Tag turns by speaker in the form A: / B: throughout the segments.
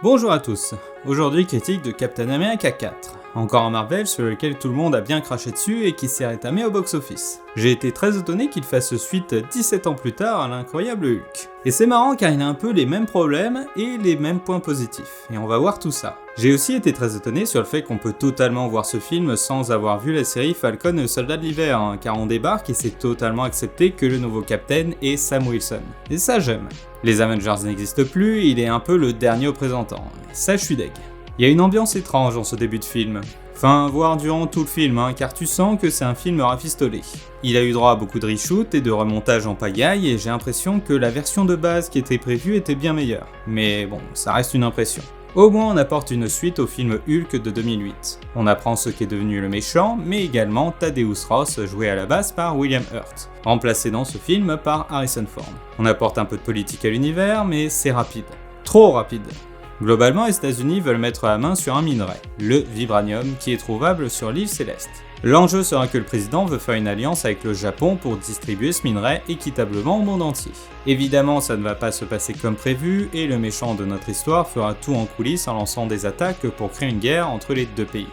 A: Bonjour à tous, aujourd'hui critique de Captain America 4, encore un Marvel sur lequel tout le monde a bien craché dessus et qui s'est rétamé au box-office. J'ai été très étonné qu'il fasse suite 17 ans plus tard à l'incroyable Hulk. Et c'est marrant car il a un peu les mêmes problèmes et les mêmes points positifs, et on va voir tout ça. J'ai aussi été très étonné sur le fait qu'on peut totalement voir ce film sans avoir vu la série Falcon et le Soldat de l'Hiver, car on débarque et c'est totalement accepté que le nouveau Captain est Sam Wilson. Et ça j'aime. Les Avengers n'existent plus, il est un peu le dernier représentant. Ça je suis deg. Il y a une ambiance étrange dans ce début de film. Enfin, voire durant tout le film, car tu sens que c'est un film rafistolé. Il a eu droit à beaucoup de reshoots et de remontages en pagaille et j'ai l'impression que la version de base qui était prévue était bien meilleure. Mais bon, ça reste une impression. Au moins on apporte une suite au film Hulk de 2008. On apprend ce qu'est devenu le méchant, mais également Thaddeus Ross, joué à la base par William Hurt, remplacé dans ce film par Harrison Ford. On apporte un peu de politique à l'univers, mais c'est rapide. Trop rapide. Globalement, les États-Unis veulent mettre la main sur un minerai, le vibranium, qui est trouvable sur l'île Céleste. L'enjeu sera que le président veut faire une alliance avec le Japon pour distribuer ce minerai équitablement au monde entier. Évidemment, ça ne va pas se passer comme prévu, et le méchant de notre histoire fera tout en coulisses en lançant des attaques pour créer une guerre entre les deux pays.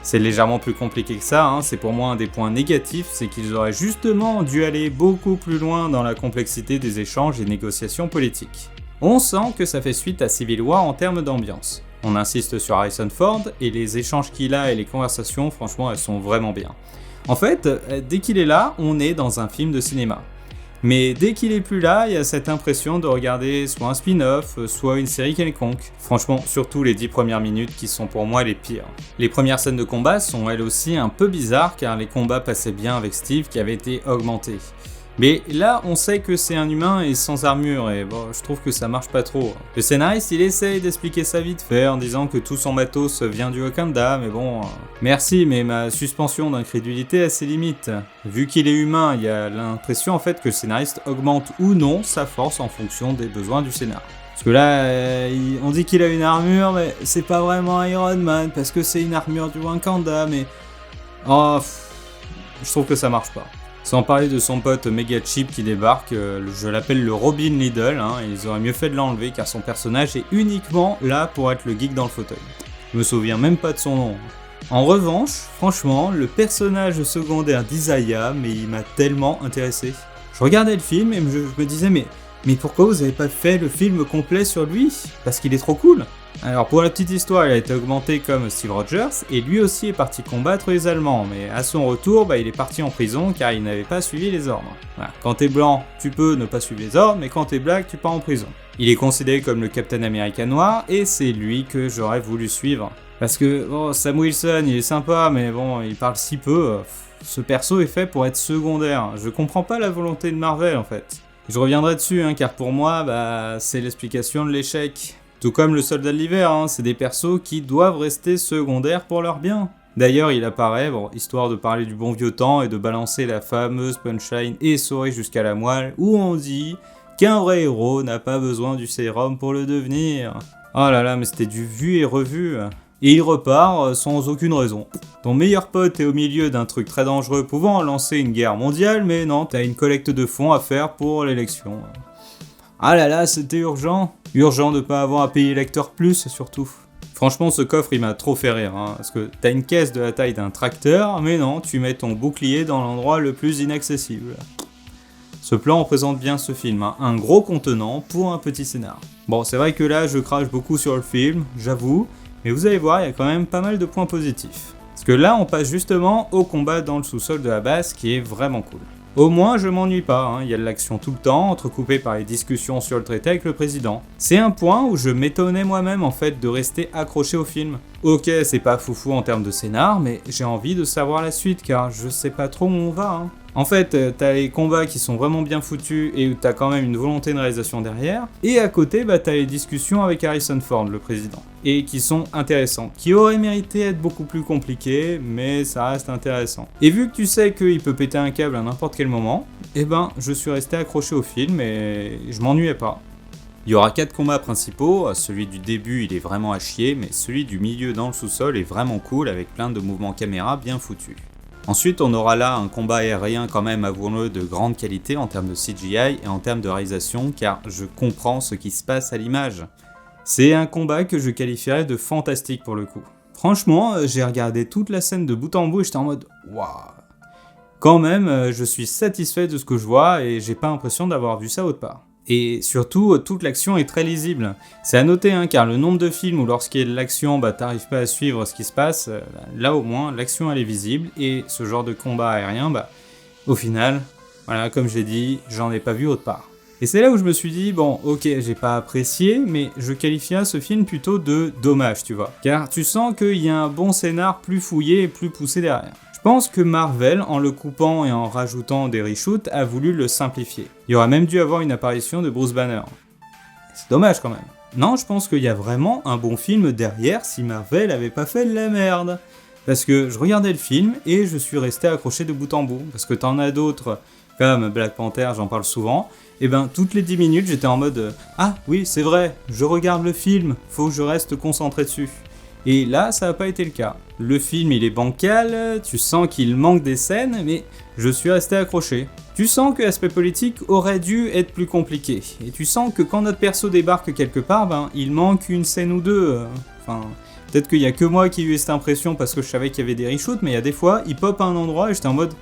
A: C'est légèrement plus compliqué que ça, c'est pour moi un des points négatifs, c'est qu'ils auraient justement dû aller beaucoup plus loin dans la complexité des échanges et négociations politiques. On sent que ça fait suite à Civil War en termes d'ambiance. On insiste sur Harrison Ford et les échanges qu'il a et les conversations, franchement, elles sont vraiment bien. En fait, dès qu'il est là, on est dans un film de cinéma. Mais dès qu'il est plus là, il y a cette impression de regarder soit un spin-off, soit une série quelconque. Franchement, surtout les 10 premières minutes qui sont pour moi les pires. Les premières scènes de combat sont elles aussi un peu bizarres car les combats passaient bien avec Steve qui avait été augmenté. Mais là, on sait que c'est un humain et sans armure, et bon, je trouve que ça marche pas trop. Le scénariste, il essaye d'expliquer ça vite fait en disant que tout son matos vient du Wakanda, mais bon... Merci, mais ma suspension d'incrédulité a ses limites. Vu qu'il est humain, il y a l'impression en fait que le scénariste augmente ou non sa force en fonction des besoins du scénar. Parce que là, on dit qu'il a une armure, mais c'est pas vraiment Iron Man, parce que c'est une armure du Wakanda, mais... je trouve que ça marche pas. Sans parler de son pote méga cheap qui débarque, je l'appelle le Robin Liddle, et ils auraient mieux fait de l'enlever car son personnage est uniquement là pour être le geek dans le fauteuil. Je me souviens même pas de son nom. En revanche, franchement, le personnage secondaire d'Isaiah, mais il m'a tellement intéressé. Je regardais le film et je me disais mais pourquoi vous avez pas fait le film complet sur lui? Parce qu'il est trop cool. Alors pour la petite histoire, il a été augmenté comme Steve Rogers et lui aussi est parti combattre les Allemands, mais à son retour, il est parti en prison car il n'avait pas suivi les ordres. Voilà. Quand t'es blanc, tu peux ne pas suivre les ordres, mais quand t'es black, tu pars en prison. Il est considéré comme le Captain America noir et c'est lui que j'aurais voulu suivre. Parce que Sam Wilson, il est sympa, mais bon, il parle si peu. Ce perso est fait pour être secondaire. Je comprends pas la volonté de Marvel en fait. Je reviendrai dessus, car pour moi, c'est l'explication de l'échec. Tout comme le Soldat de l'Hiver, c'est des persos qui doivent rester secondaires pour leur bien. D'ailleurs, il apparaît, histoire de parler du bon vieux temps et de balancer la fameuse punchline essorée jusqu'à la moelle, où on dit qu'un vrai héros n'a pas besoin du sérum pour le devenir. Oh là là, mais c'était du vu et revu. Et il repart sans aucune raison. Ton meilleur pote est au milieu d'un truc très dangereux pouvant lancer une guerre mondiale, mais non, t'as une collecte de fonds à faire pour l'élection. Ah là là, c'était urgent. Urgent de pas avoir à payer l'acteur plus, surtout. Franchement, ce coffre, il m'a trop fait rire, parce que t'as une caisse de la taille d'un tracteur, mais non, tu mets ton bouclier dans l'endroit le plus inaccessible. Ce plan représente bien ce film, un gros contenant pour un petit scénar. Bon, c'est vrai que là, je crache beaucoup sur le film, j'avoue, mais vous allez voir, il y a quand même pas mal de points positifs. Parce que là, on passe justement au combat dans le sous-sol de la base, qui est vraiment cool. Au moins, je m'ennuie pas, il y a de l'action tout le temps, entrecoupée par les discussions sur le traité avec le président. C'est un point où je m'étonnais moi-même en fait de rester accroché au film. Ok, c'est pas foufou en termes de scénar, mais j'ai envie de savoir la suite car je sais pas trop où on va. En fait, t'as les combats qui sont vraiment bien foutus et où t'as quand même une volonté de réalisation derrière. Et à côté, t'as les discussions avec Harrison Ford, le président. Et qui sont intéressantes, qui auraient mérité être beaucoup plus compliquées, mais ça reste intéressant. Et vu que tu sais qu'il peut péter un câble à n'importe quel moment, je suis resté accroché au film et je m'ennuyais pas. Il y aura 4 combats principaux, celui du début il est vraiment à chier, mais celui du milieu dans le sous-sol est vraiment cool avec plein de mouvements caméra bien foutus. Ensuite, on aura là un combat aérien quand même avouons-le de grande qualité en termes de CGI et en termes de réalisation car je comprends ce qui se passe à l'image. C'est un combat que je qualifierais de fantastique pour le coup. Franchement, j'ai regardé toute la scène de bout en bout et j'étais en mode waouh. Quand même, je suis satisfait de ce que je vois et j'ai pas l'impression d'avoir vu ça autre part. Et surtout, toute l'action est très lisible. C'est à noter, car le nombre de films où lorsqu'il y a de l'action, t'arrives pas à suivre ce qui se passe, là au moins, l'action elle est visible, et ce genre de combat aérien, au final, voilà, comme j'ai dit, j'en ai pas vu autre part. Et c'est là où je me suis dit, bon, ok, j'ai pas apprécié, mais je qualifierais ce film plutôt de dommage, tu vois. Car tu sens qu'il y a un bon scénar plus fouillé et plus poussé derrière. Je pense que Marvel, en le coupant et en rajoutant des reshoots, a voulu le simplifier. Il y aurait même dû avoir une apparition de Bruce Banner. C'est dommage quand même. Non, je pense qu'il y a vraiment un bon film derrière si Marvel avait pas fait de la merde. Parce que je regardais le film et je suis resté accroché de bout en bout. Parce que t'en as d'autres, comme Black Panther, j'en parle souvent. Et toutes les 10 minutes, j'étais en mode ah oui, c'est vrai, je regarde le film, faut que je reste concentré dessus. Et là, ça n'a pas été le cas. Le film, il est bancal, tu sens qu'il manque des scènes, mais je suis resté accroché. Tu sens que l'aspect politique aurait dû être plus compliqué. Et tu sens que quand notre perso débarque quelque part, il manque une scène ou deux. Enfin, peut-être qu'il y a que moi qui ai eu cette impression parce que je savais qu'il y avait des reshoots, mais il y a des fois, il pop à un endroit et j'étais en mode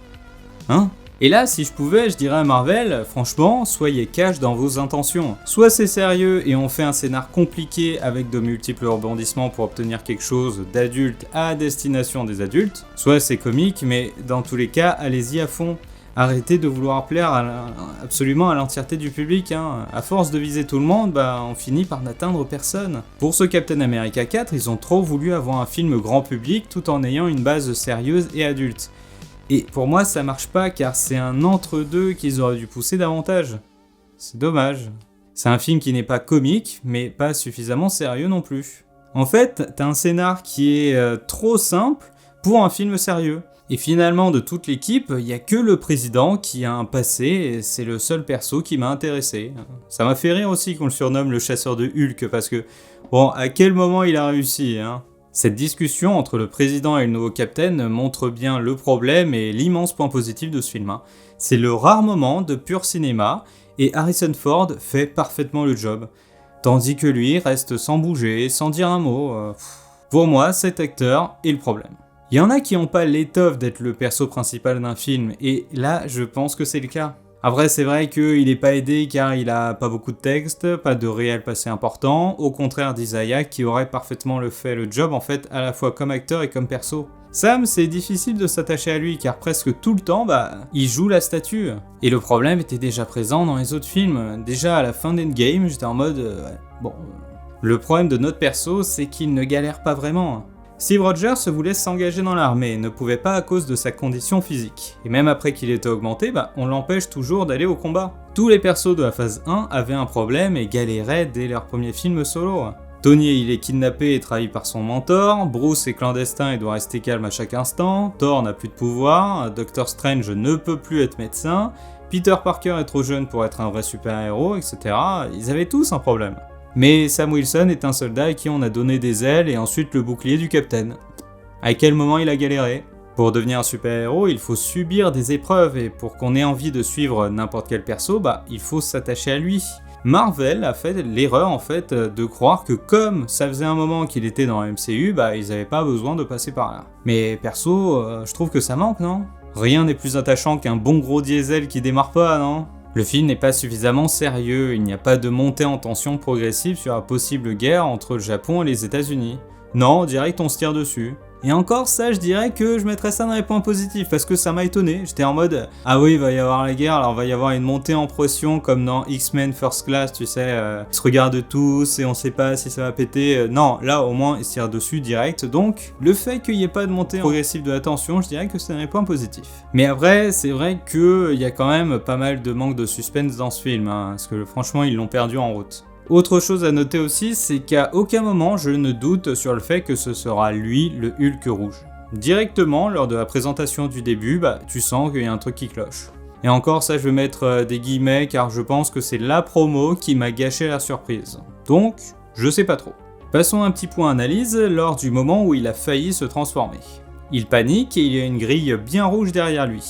A: hein ? Et là, si je pouvais, je dirais à Marvel, franchement, soyez cash dans vos intentions. Soit c'est sérieux et on fait un scénar compliqué avec de multiples rebondissements pour obtenir quelque chose d'adulte à destination des adultes, soit c'est comique, mais dans tous les cas, allez-y à fond. Arrêtez de vouloir plaire absolument à l'entièreté du public. À force de viser tout le monde, on finit par n'atteindre personne. Pour ce Captain America 4, ils ont trop voulu avoir un film grand public tout en ayant une base sérieuse et adulte. Et pour moi, ça marche pas car c'est un entre-deux qu'ils auraient dû pousser davantage. C'est dommage. C'est un film qui n'est pas comique, mais pas suffisamment sérieux non plus. En fait, t'as un scénar qui est trop simple pour un film sérieux. Et finalement, de toute l'équipe, il y a que le président qui a un passé, et c'est le seul perso qui m'a intéressé. Ça m'a fait rire aussi qu'on le surnomme le chasseur de Hulk, parce que, bon, à quel moment il a réussi, Cette discussion entre le président et le nouveau Captain montre bien le problème et l'immense point positif de ce film. C'est le rare moment de pur cinéma et Harrison Ford fait parfaitement le job. Tandis que lui reste sans bouger, sans dire un mot. Pour moi, cet acteur est le problème. Il y en a qui n'ont pas l'étoffe d'être le perso principal d'un film et là, je pense que c'est le cas. Après, c'est vrai qu'il n'est pas aidé car il a pas beaucoup de texte, pas de réel passé important, au contraire d'Isaiah qui aurait parfaitement fait le job en fait à la fois comme acteur et comme perso. Sam, c'est difficile de s'attacher à lui car presque tout le temps, il joue la statue. Et le problème était déjà présent dans les autres films. Déjà à la fin d'Endgame, j'étais en mode Le problème de notre perso, c'est qu'il ne galère pas vraiment. Steve Rogers voulait s'engager dans l'armée et ne pouvait pas à cause de sa condition physique. Et même après qu'il était augmenté, on l'empêche toujours d'aller au combat. Tous les persos de la phase 1 avaient un problème et galéraient dès leur premier film solo. Tony, il est kidnappé et trahi par son mentor, Bruce est clandestin et doit rester calme à chaque instant, Thor n'a plus de pouvoir, Doctor Strange ne peut plus être médecin, Peter Parker est trop jeune pour être un vrai super-héros, etc. Ils avaient tous un problème. Mais Sam Wilson est un soldat à qui on a donné des ailes et ensuite le bouclier du Captain. À quel moment il a galéré ? Pour devenir un super-héros, il faut subir des épreuves et pour qu'on ait envie de suivre n'importe quel perso, il faut s'attacher à lui. Marvel a fait l'erreur de croire que comme ça faisait un moment qu'il était dans la MCU, ils n'avaient pas besoin de passer par là. Mais perso, je trouve que ça manque, non ? Rien n'est plus attachant qu'un bon gros diesel qui démarre pas, non ? Le film n'est pas suffisamment sérieux, il n'y a pas de montée en tension progressive sur la possible guerre entre le Japon et les États-Unis. Non, direct on se tire dessus. Et encore ça, je dirais que je mettrais ça dans les points positifs parce que ça m'a étonné. J'étais en mode ah oui, il va y avoir la guerre, alors il va y avoir une montée en pression comme dans X-Men First Class, tu sais, ils se regardent tous et on sait pas si ça va péter. Non, là au moins ils se tirent dessus direct. Donc le fait qu'il n'y ait pas de montée progressive de la tension, je dirais que c'est dans les points positifs. Mais après, c'est vrai qu'il y a quand même pas mal de manque de suspense dans ce film, parce que franchement ils l'ont perdu en route. Autre chose à noter aussi, c'est qu'à aucun moment je ne doute sur le fait que ce sera lui le Hulk rouge. Directement, lors de la présentation du début, tu sens qu'il y a un truc qui cloche. Et encore ça je vais mettre des guillemets car je pense que c'est la promo qui m'a gâché la surprise. Donc, je sais pas trop. Passons un petit point analyse lors du moment où il a failli se transformer. Il panique et il y a une grille bien rouge derrière lui.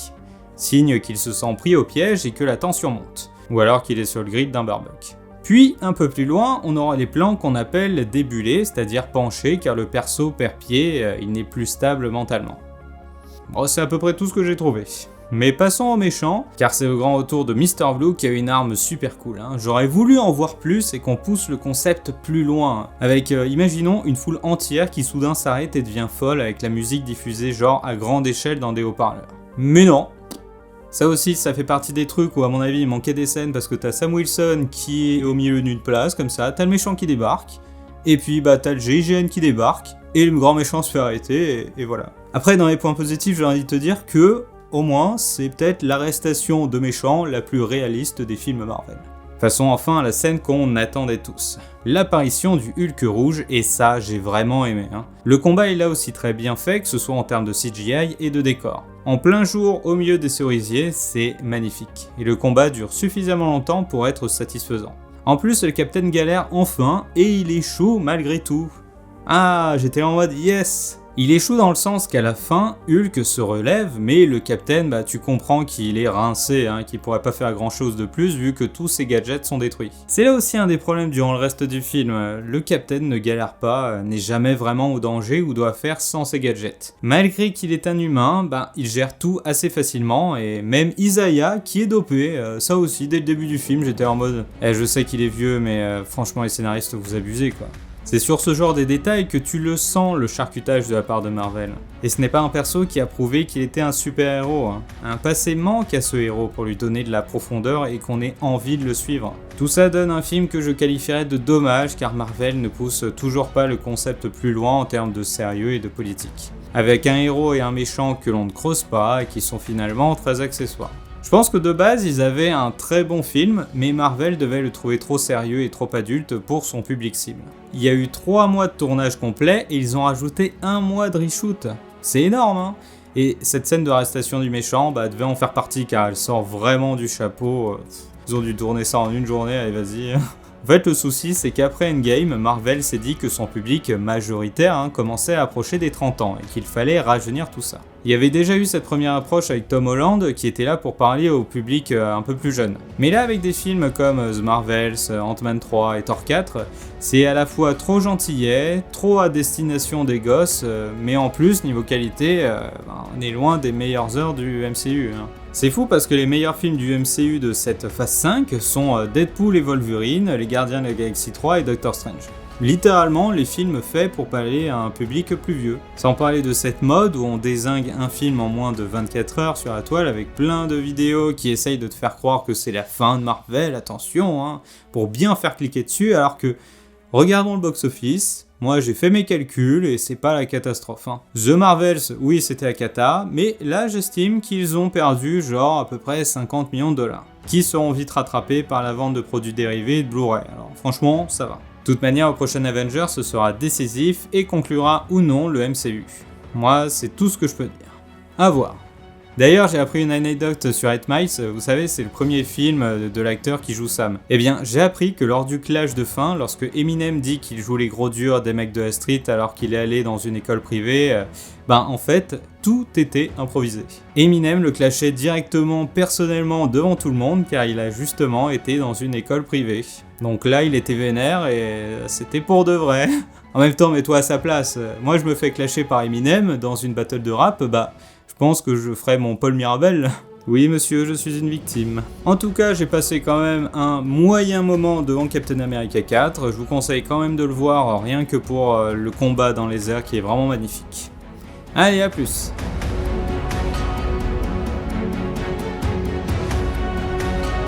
A: Signe qu'il se sent pris au piège et que la tension monte. Ou alors qu'il est sur le grid d'un barbecue. Puis, un peu plus loin, on aura les plans qu'on appelle débulés, c'est-à-dire penchés, car le perso perd pied, il n'est plus stable mentalement. Bon, c'est à peu près tout ce que j'ai trouvé. Mais passons aux méchants, car c'est au grand retour de Mr. Blue qui a une arme super cool. J'aurais voulu en voir plus et qu'on pousse le concept plus loin, avec, imaginons, une foule entière qui soudain s'arrête et devient folle avec la musique diffusée genre à grande échelle dans des haut-parleurs. Mais non. Ça aussi, ça fait partie des trucs où à mon avis il manquait des scènes parce que t'as Sam Wilson qui est au milieu d'une place comme ça, t'as le méchant qui débarque, et puis bah t'as le GIGN qui débarque, et le grand méchant se fait arrêter, et voilà. Après dans les points positifs j'ai envie de te dire que, au moins, c'est peut-être l'arrestation de méchants la plus réaliste des films Marvel. Passons enfin à la scène qu'on attendait tous. L'apparition du Hulk rouge, et ça j'ai vraiment aimé. Le combat est là aussi très bien fait, que ce soit en termes de CGI et de décor. En plein jour, au milieu des cerisiers, c'est magnifique. Et le combat dure suffisamment longtemps pour être satisfaisant. En plus, le Captain galère enfin, et il échoue malgré tout. Ah, j'étais en mode yes! Il échoue dans le sens qu'à la fin, Hulk se relève, mais le Captain, bah tu comprends qu'il est rincé, qu'il pourrait pas faire grand chose de plus vu que tous ses gadgets sont détruits. C'est là aussi un des problèmes durant le reste du film, le Captain ne galère pas, n'est jamais vraiment au danger ou doit faire sans ses gadgets. Malgré qu'il est un humain, bah il gère tout assez facilement, et même Isaiah qui est dopé, ça aussi dès le début du film j'étais en mode je sais qu'il est vieux mais franchement les scénaristes vous abusez quoi. C'est sur ce genre de détails que tu le sens, le charcutage de la part de Marvel. Et ce n'est pas un perso qui a prouvé qu'il était un super-héros. Un passé manque à ce héros pour lui donner de la profondeur et qu'on ait envie de le suivre. Tout ça donne un film que je qualifierais de dommage car Marvel ne pousse toujours pas le concept plus loin en termes de sérieux et de politique. Avec un héros et un méchant que l'on ne creuse pas et qui sont finalement très accessoires. Je pense que de base, ils avaient un très bon film, mais Marvel devait le trouver trop sérieux et trop adulte pour son public cible. Il y a eu 3 mois de tournage complet et ils ont rajouté 1 mois de reshoot. C'est énorme, Et cette scène d'arrestation du méchant devait en faire partie car elle sort vraiment du chapeau. Ils ont dû tourner ça en une journée, allez vas-y. En fait, le souci, c'est qu'après Endgame, Marvel s'est dit que son public majoritaire commençait à approcher des 30 ans et qu'il fallait rajeunir tout ça. Il y avait déjà eu cette première approche avec Tom Holland qui était là pour parler au public un peu plus jeune. Mais là, avec des films comme The Marvels, Ant-Man 3 et Thor 4, c'est à la fois trop gentillet, trop à destination des gosses, mais en plus, niveau qualité, on est loin des meilleures heures du MCU. C'est fou parce que les meilleurs films du MCU de cette phase 5 sont Deadpool et Wolverine, Les Gardiens de la Galaxie 3 et Doctor Strange. Littéralement, les films faits pour parler à un public plus vieux. Sans parler de cette mode où on dézingue un film en moins de 24 heures sur la toile avec plein de vidéos qui essayent de te faire croire que c'est la fin de Marvel, attention, pour bien faire cliquer dessus, alors que, regardons le box-office, moi j'ai fait mes calculs et c'est pas la catastrophe. The Marvels, oui c'était la cata, mais là j'estime qu'ils ont perdu genre à peu près 50 millions de dollars, qui seront vite rattrapés par la vente de produits dérivés et de Blu-ray, alors franchement ça va. De toute manière, au prochain Avengers, ce sera décisif et conclura ou non le MCU. Moi, c'est tout ce que je peux dire. À voir. D'ailleurs, j'ai appris une anecdote sur 8 Miles, vous savez, c'est le premier film de l'acteur qui joue Sam. Eh bien, j'ai appris que lors du clash de fin, lorsque Eminem dit qu'il joue les gros durs des mecs de la street alors qu'il est allé dans une école privée, en fait, tout était improvisé. Eminem le clashait directement, personnellement, devant tout le monde, car il a justement été dans une école privée. Donc là, il était vénère et c'était pour de vrai. En même temps, mets-toi à sa place. Moi, je me fais clasher par Eminem dans une battle de rap, je pense que je ferai mon Paul Mirabel. Oui, monsieur, je suis une victime. En tout cas, j'ai passé quand même un moyen moment devant Captain America 4. Je vous conseille quand même de le voir, rien que pour le combat dans les airs qui est vraiment magnifique. Allez, à plus.